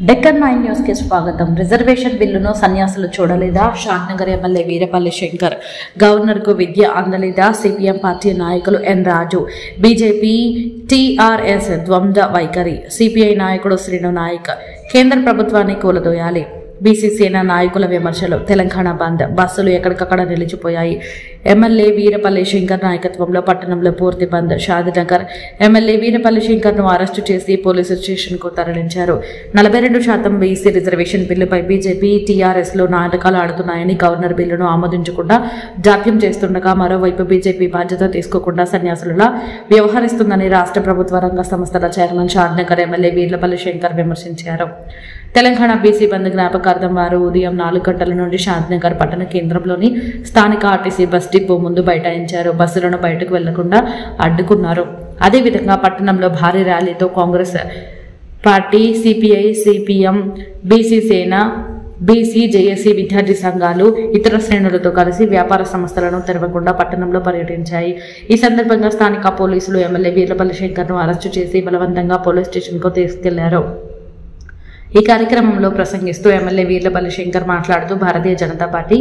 Deccan 9 news కి స్వాగతం. Reservation బిల్లును సన్యాసులు చూడలేదా? షాద్నగర్ ఎమ్మెల్యే వీరపల్లి శంకర్. గవర్నర్ కు విద్య అందలేదా? సిపిఎం పార్టీ నాయకులు ఎన్ రాజు. బీజేపీ టీఆర్ఎస్ ద్వంద్వ వైఖరి. సిపిఐ నాయకుడు శ్రీను నాయక్. కేంద్ర ప్రభుత్వాన్ని కూలదోయాలి. బీసీ సేన నాయకుల విమర్శలు. తెలంగాణ బంద్. బస్సులు ఎక్కడికక్కడ నిలిచిపోయాయి. ఎమ్మెల్యే వీరపల్లి శంకర్ నాయకత్వంలో పట్టణంలో పూర్తి బంద్. షాద్నగర్ ఎమ్మెల్యే వీరపల్లి శంకర్ ను అరెస్టు చేసి పోలీసు స్టేషన్ కు తరలించారు. 42% బీసీ రిజర్వేషన్ బిల్లుపై బీజేపీ టీఆర్ఎస్ లో నాటకాలు ఆడుతున్నాయని, గవర్నర్ బిల్లును ఆమోదించకుండా జాప్యం చేస్తుండగా మరోవైపు బీజేపీ బాధ్యత తీసుకోకుండా సన్యాసులులా వ్యవహరిస్తుందని రాష్ట్ర ప్రభుత్వ రంగ సంస్థల చైర్మన్ షాద్నగర్ ఎమ్మెల్యే వీరపల్లి శంకర్ విమర్శించారు. తెలంగాణ బీసీ బంద్ జ్ఞాపకార్థం వారు ఉదయం 4 గంటల నుండి షాద్నగర్ పట్టణ కేంద్రంలోని స్థానిక ఆర్టీసీ బస్ డిపో ముందు బైఠాయించారు. బస్సులను బయటకు వెళ్లకుండా అడ్డుకున్నారు. అదేవిధంగా పట్టణంలో భారీ ర్యాలీతో Congress party, CPI, CPM, BC Sena, BC, JAC విద్యార్థి సంఘాలు ఇతర శ్రేణులతో కలిసి వ్యాపార సంస్థలను తెరవకుండా పట్టణంలో పర్యటించాయి. ఈ సందర్భంగా స్థానిక పోలీసులు ఎమ్మెల్యే వీరపల్లి శంకర్ ను అరెస్టు చేసి బలవంతంగా పోలీస్ స్టేషన్ కు తీసుకెళ్లారు. ఈ కార్యక్రమంలో ప్రసంగిస్తూ ఎమ్మెల్యే వీరపల్లి శంకర్ మాట్లాడుతూ భారతీయ జనతా పార్టీ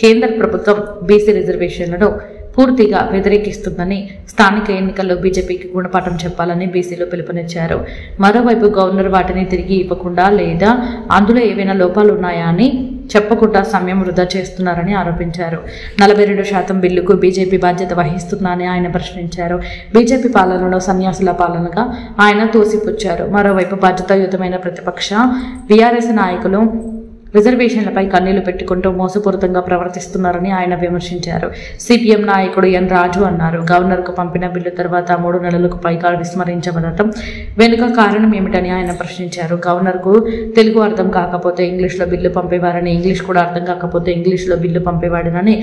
కేంద్ర ప్రభుత్వం బీసీ రిజర్వేషన్లను పూర్తిగా వ్యతిరేకిస్తుందని, స్థానిక ఎన్నికల్లో బీజేపీకి గుణపాఠం చెప్పాలని బీసీలు పిలుపునిచ్చారు. మరోవైపు గవర్నర్ వాటిని తిరిగి ఇవ్వకుండా లేదా అందులో ఏవైనా లోపాలున్నాయా అని చెప్పకుండా సమయం వృధా చేస్తున్నారని ఆరోపించారు. 42% బిల్లుకు బీజేపీ బాధ్యత వహిస్తుందని ఆయన ప్రశ్నించారు. బీజేపీ పాలనలో సన్యాసుల పాలనగా ఆయన తోసిపుచ్చారు. మరోవైపు బాధ్యతాయుతమైన ప్రతిపక్ష బీఆర్ఎస్ నాయకులు రిజర్వేషన్లపై కన్నీళ్లు పెట్టుకుంటూ మోసపూరితంగా ప్రవర్తిస్తున్నారని ఆయన విమర్శించారు. సిపిఎం నాయకుడు ఎన్ రాజు అన్నారు. గవర్నర్ కు పంపిన బిల్లు తర్వాత 3 నెలలకు పైగా విస్మరించబడటం వెనుక కారణం ఏమిటని ఆయన ప్రశ్నించారు. గవర్నర్ కు తెలుగు అర్థం కాకపోతే ఇంగ్లీష్లో బిల్లు పంపేవారని, ఇంగ్లీష్ కూడా అర్థం కాకపోతే ఇంగ్లీష్లో బిల్లు పంపేవాడనని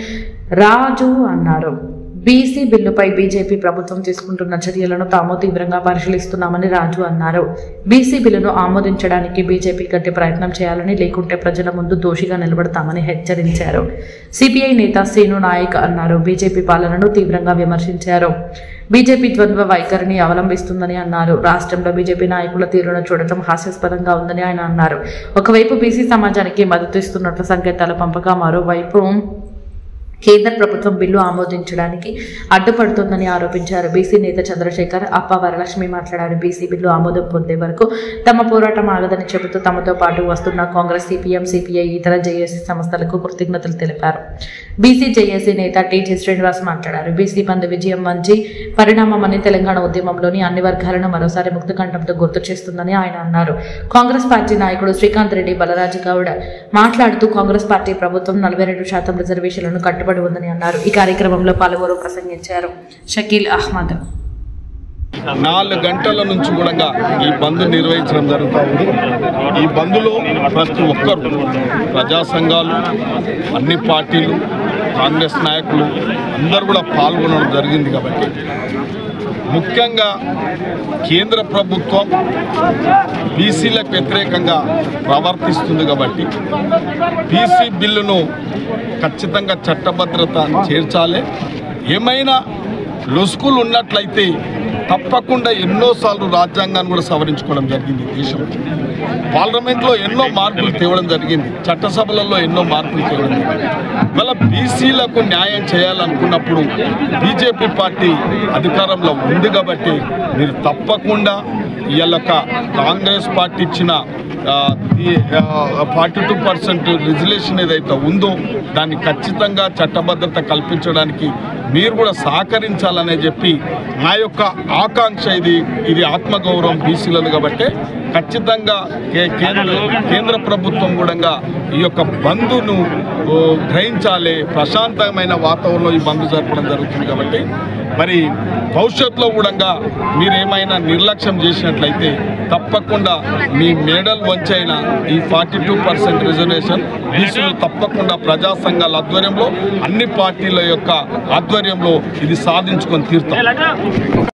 రాజు అన్నారు. బీసీ బిల్లుపై బీజేపీ ప్రభుత్వం తీసుకుంటున్న చర్యలను తాము తీవ్రంగా పరిశీలిస్తున్నామని రాజు అన్నారు. బీసీ బిల్లును ఆమోదించడానికి బీజేపీ గట్టి ప్రయత్నం చేయాలని, లేకుంటే ప్రజల ముందు దోషిగా నిలబడతామని హెచ్చరించారు. సిపిఐ నేత శ్రీను నాయక్ అన్నారు. బీజేపీ పాలనను తీవ్రంగా విమర్శించారు. బీజేపీ ద్వంద్వ వైఖరిని అవలంబిస్తుందని అన్నారు. రాష్ట్రంలో బీజేపీ నాయకుల తీరును చూడటం హాస్యాస్పదంగా ఉందని ఆయన అన్నారు. ఒకవైపు బీసీ సమాజానికి మద్దతు ఇస్తున్నట్లు సంకేతాలు పంపగా, మరోవైపు కేంద్ర ప్రభుత్వం బిల్లు ఆమోదించడానికి అడ్డుపడుతోందని ఆరోపించారు. బీసీ నేత చంద్రశేఖర్ అప్ప వరలక్ష్మి మాట్లాడారు. బీసీ బిల్లు ఆమోదం పొందే వరకు తమ పోరాటం ఆగదని చెబుతూ తమతో పాటు వస్తున్న కాంగ్రెస్, సిపిఎం, సిపిఐ, ఇతర జేఏసీ సంస్థలకు కృతజ్ఞతలు తెలిపారు. బీసీ జేఏసీ నేత టీజీ శ్రీనివాస్ మాట్లాడారు. బీసీ బంద్ విజయం మంచి పరిణామమని, తెలంగాణ ఉద్యమంలోని అన్ని వర్గాలను మరోసారి ముక్తకంఠంతో గుర్తు చేస్తుందని ఆయన అన్నారు. కాంగ్రెస్ పార్టీ నాయకుడు శ్రీకాంత్ రెడ్డి బలరాజు గౌడ్ మాట్లాడుతూ కాంగ్రెస్ పార్టీ ప్రభుత్వం 42% రిజర్వేషన్లను కట్టుబడి ఉందని అన్నారు. ఈ కార్యక్రమంలో పలువురు ప్రసంగించారు. షకీల్ అహ్మద్. 4 గంటల నుంచి కూడా ఈ బంద్ నిర్వహించడం జరుగుతుంది. ఈ బంద్లో ప్రతి ఒక్కరు, ప్రజా సంఘాలు, అన్ని పార్టీలు, కాంగ్రెస్ నాయకులు అందరూ కూడా పాల్గొనడం జరిగింది. కాబట్టి ముఖ్యంగా కేంద్ర ప్రభుత్వం బీసీలకు వ్యతిరేకంగా ప్రవర్తిస్తుంది. కాబట్టి బీసీ బిల్లును ఖచ్చితంగా చట్టభద్రత చేర్చాలి. ఏమైనా లొసుకులు ఉన్నట్లయితే తప్పకుండా ఎన్నోసార్లు రాజ్యాంగాన్ని కూడా సవరించుకోవడం జరిగింది. దేశంలో పార్లమెంట్లో ఎన్నో మార్పులు తేవడం జరిగింది. చట్టసభలలో ఎన్నో మార్పులు తేవడం జరిగింది. ఇవాళ బీసీలకు న్యాయం చేయాలనుకున్నప్పుడు బీజేపీ పార్టీ అధికారంలో ఉంది. కాబట్టి మీరు తప్పకుండా ఇవాళ కాంగ్రెస్ పార్టీ ఇచ్చిన 42% రిజర్వేషన్ ఏదైతే ఉందో దాన్ని ఖచ్చితంగా చట్టభద్రత కల్పించడానికి మీరు కూడా సహకరించాలనే చెప్పి నా యొక్క ఆకాంక్ష. ఇది ఆత్మగౌరవం బీసీలది. కాబట్టి ఖచ్చితంగా కేంద్ర ప్రభుత్వం కూడా ఈ యొక్క బంద్ను గ్రహించాలి. ప్రశాంతమైన వాతావరణంలో ఈ బంద్ జరపడం జరుగుతుంది. కాబట్టి మరి భవిష్యత్తులో కూడా మీరేమైనా నిర్లక్ష్యం చేసినట్లయితే తప్పకుండా మీ మెడల్ వంచైన ఈ 42% రిజర్వేషన్ బీసీలు తప్పకుండా ప్రజా సంఘాల ఆధ్వర్యంలో, అన్ని పార్టీల యొక్క ఆధ్వర్యంలో ఇది సాధించుకొని తీరుతాం.